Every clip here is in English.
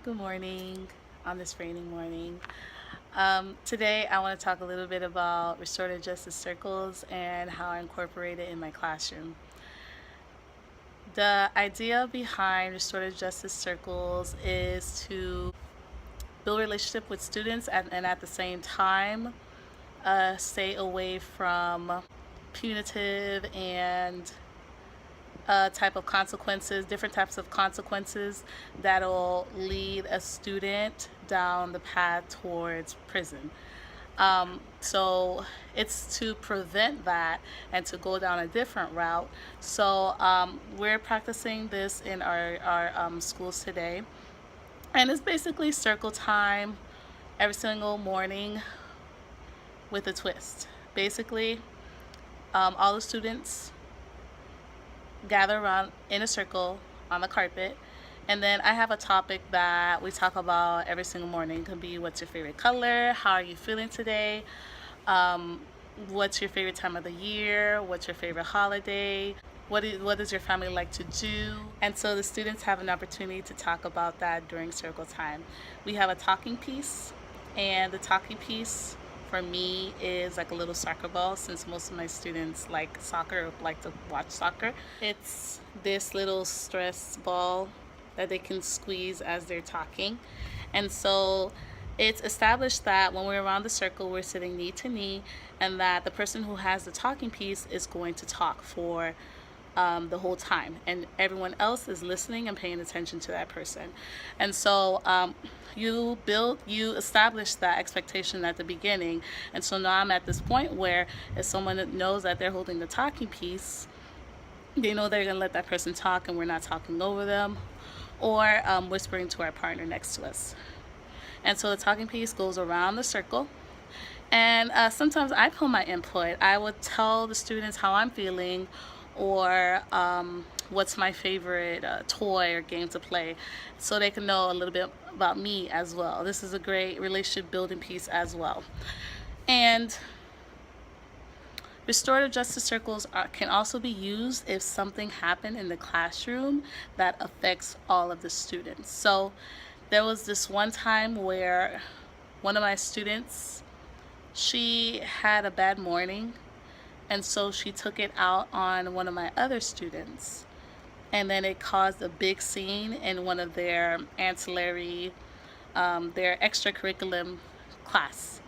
Good morning on this rainy morning. Today I want to talk a little bit about restorative justice circles and how I incorporate it in my classroom. The idea behind restorative justice circles is to build a relationship with students and at the same time stay away from punitive and type of consequences, different types of consequences that'll lead a student down the path towards prison. So it's to prevent that and to go down a different route. So we're practicing this in our schools today. And it's basically circle time every single morning with a twist. Basically, all the students gather around in a circle on the carpet, and then I have a topic that we talk about every single morning. It could be what's your favorite color, how are you feeling today, what's your favorite time of the year, what's your favorite holiday, what does your family like to do. And so the students have an opportunity to talk about that during circle time. We have a talking piece, and the talking piece for me is like a little soccer ball, since most of my students like soccer or like to watch soccer. It's this little stress ball that they can squeeze as they're talking. And so it's established that when we're around the circle, we're sitting knee to knee, and that the person who has the talking piece is going to talk for the whole time, and everyone else is listening and paying attention to that person. And so you establish that expectation at the beginning. And so now I'm at this point where if someone knows that they're holding the talking piece, they know they're going to let that person talk and we're not talking over them or whispering to our partner next to us. And so the talking piece goes around the circle. And sometimes I put my input. I would tell the students how I'm feeling, or what's my favorite toy or game to play, so they can know a little bit about me as well. This is a great relationship building piece as well. And restorative justice circles can also be used if something happened in the classroom that affects all of the students. So there was this one time where one of my students, she had a bad morning, and so she took it out on one of my other students. And then it caused a big scene in one of their ancillary, their extracurriculum class.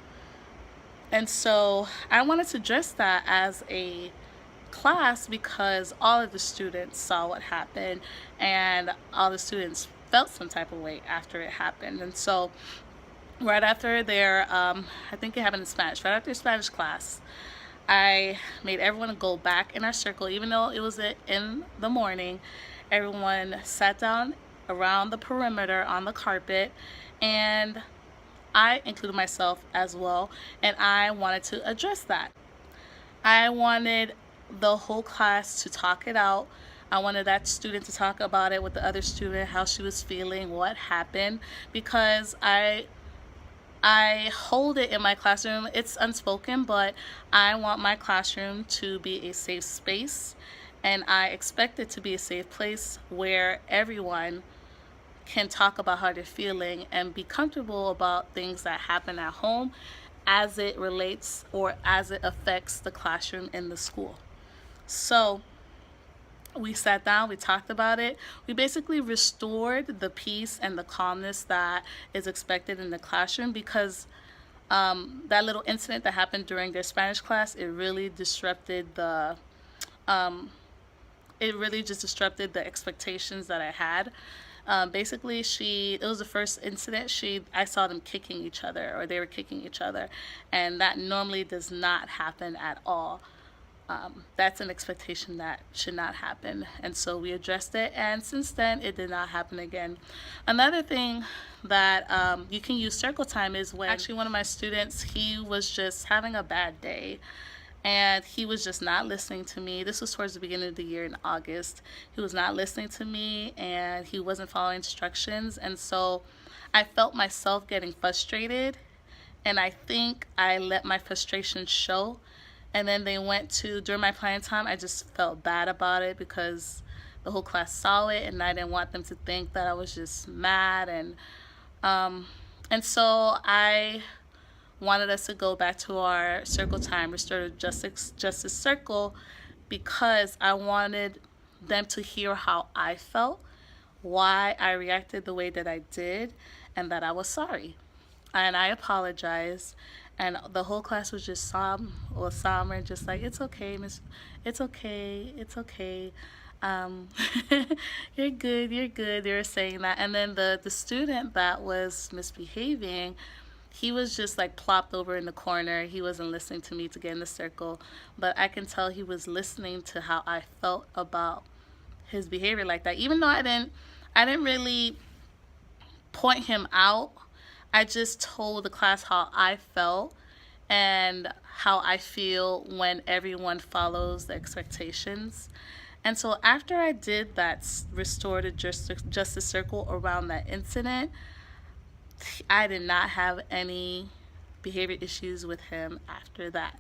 And so I wanted to address that as a class because all of the students saw what happened, and all the students felt some type of way after it happened. And so right after their, I think it happened in Spanish, right after Spanish class, I made everyone go back in our circle. Even though it was in the morning, everyone sat down around the perimeter on the carpet, and I included myself as well, and I wanted to address that. I wanted the whole class to talk it out. I wanted that student to talk about it with the other student, how she was feeling, what happened, because I hold it in my classroom. It's unspoken, but I want my classroom to be a safe space, and I expect it to be a safe place where everyone can talk about how they're feeling and be comfortable about things that happen at home as it relates or as it affects the classroom in the school. So we sat down, we talked about it. We basically restored the peace and the calmness that is expected in the classroom, because that little incident that happened during their Spanish class, it really disrupted the the expectations that I had. Basically, it was the first incident. I saw them kicking each other, or they were kicking each other, and that normally does not happen at all. That's an expectation that should not happen. And so we addressed it, and since then it did not happen again. Another thing that you can use circle time is when actually one of my students, he was just having a bad day, and he was just not listening to me. This was towards the beginning of the year in August. He was not listening to me, and he wasn't following instructions. And so I felt myself getting frustrated, and I think I let my frustration show. And then during my planning time, I just felt bad about it because the whole class saw it, and I didn't want them to think that I was just mad. And so I wanted us to go back to our circle time, restorative justice circle, because I wanted them to hear how I felt, why I reacted the way that I did, and that I was sorry. And I apologized. And the whole class was just somber, just like, it's okay, Miss, it's okay, it's okay. Um, you're good. They were saying that. And then the student that was misbehaving, he was just like plopped over in the corner. He wasn't listening to me to get in the circle, but I can tell he was listening to how I felt about his behavior like that. Even though I didn't really point him out. I just told the class how I felt and how I feel when everyone follows the expectations. And so after I did that restorative justice circle around that incident, I did not have any behavior issues with him after that.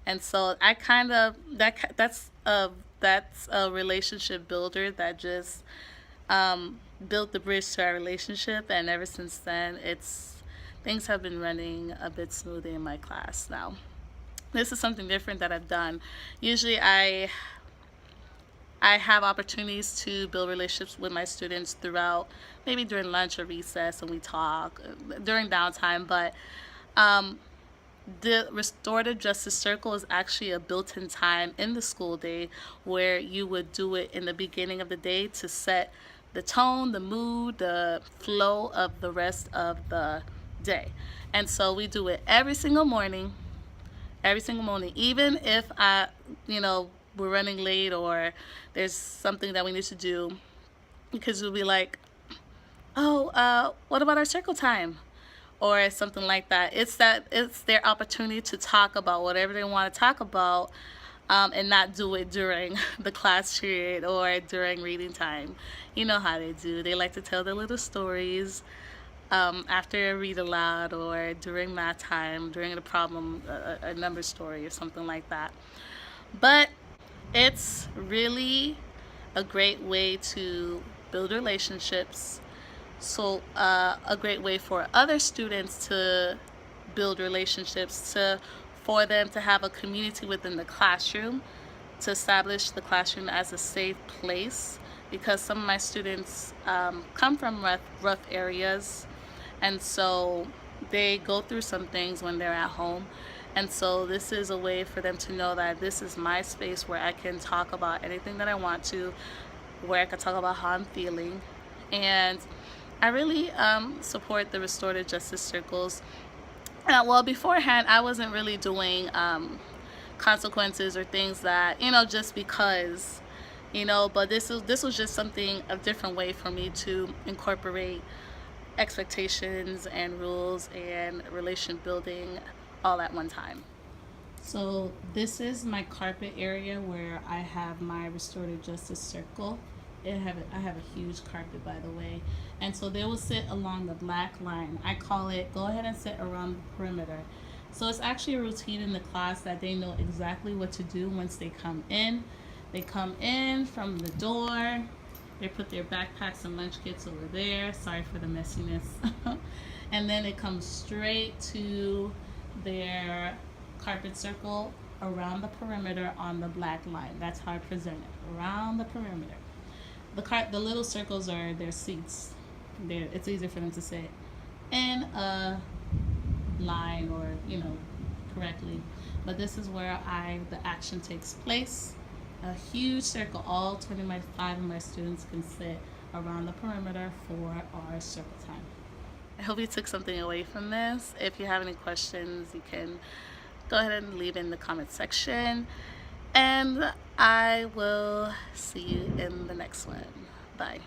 And so I kind of that's a relationship builder that just built the bridge to our relationship. And ever since then, things have been running a bit smoother in my class now. This is something different that I've done. Usually I have opportunities to build relationships with my students throughout, maybe during lunch or recess, and we talk during downtime. But the restorative justice circle is actually a built-in time in the school day where you would do it in the beginning of the day to set the tone, the mood, the flow of the rest of the day. And so we do it every single morning, even if we're running late or there's something that we need to do, because we'll be like, oh, what about our circle time? Or something like that. It's their opportunity to talk about whatever they want to talk about, and not do it during the class period or during reading time. You know how they do. They like to tell their little stories after a read aloud or during math time, during a number story or something like that. But it's really a great way to build relationships. So a great way for other students to build relationships, for them to have a community within the classroom, to establish the classroom as a safe place, because some of my students come from rough areas, and so they go through some things when they're at home. And so this is a way for them to know that this is my space where I can talk about anything that I want to, where I can talk about how I'm feeling. And I really support the restorative justice circles. Well, beforehand, I wasn't really doing consequences or things that, just because, but this was just something, a different way for me to incorporate expectations and rules and relation building all at one time. So this is my carpet area where I have my restorative justice circle. I have a huge carpet, by the way. And so they will sit along the black line. I call it, go ahead and sit around the perimeter. So it's actually a routine in the class that they know exactly what to do once they come in. They come in from the door. They put their backpacks and lunch kits over there. Sorry for the messiness. And then it comes straight to their carpet circle around the perimeter on the black line. That's how I present it, around the perimeter. The little circles are their seats. It's easier for them to sit in a line or correctly. But this is where the action takes place. A huge circle. All 25 of my students can sit around the perimeter for our circle time. I hope you took something away from this. If you have any questions, you can go ahead and leave in the comment section. And I will see you in the next one. Bye.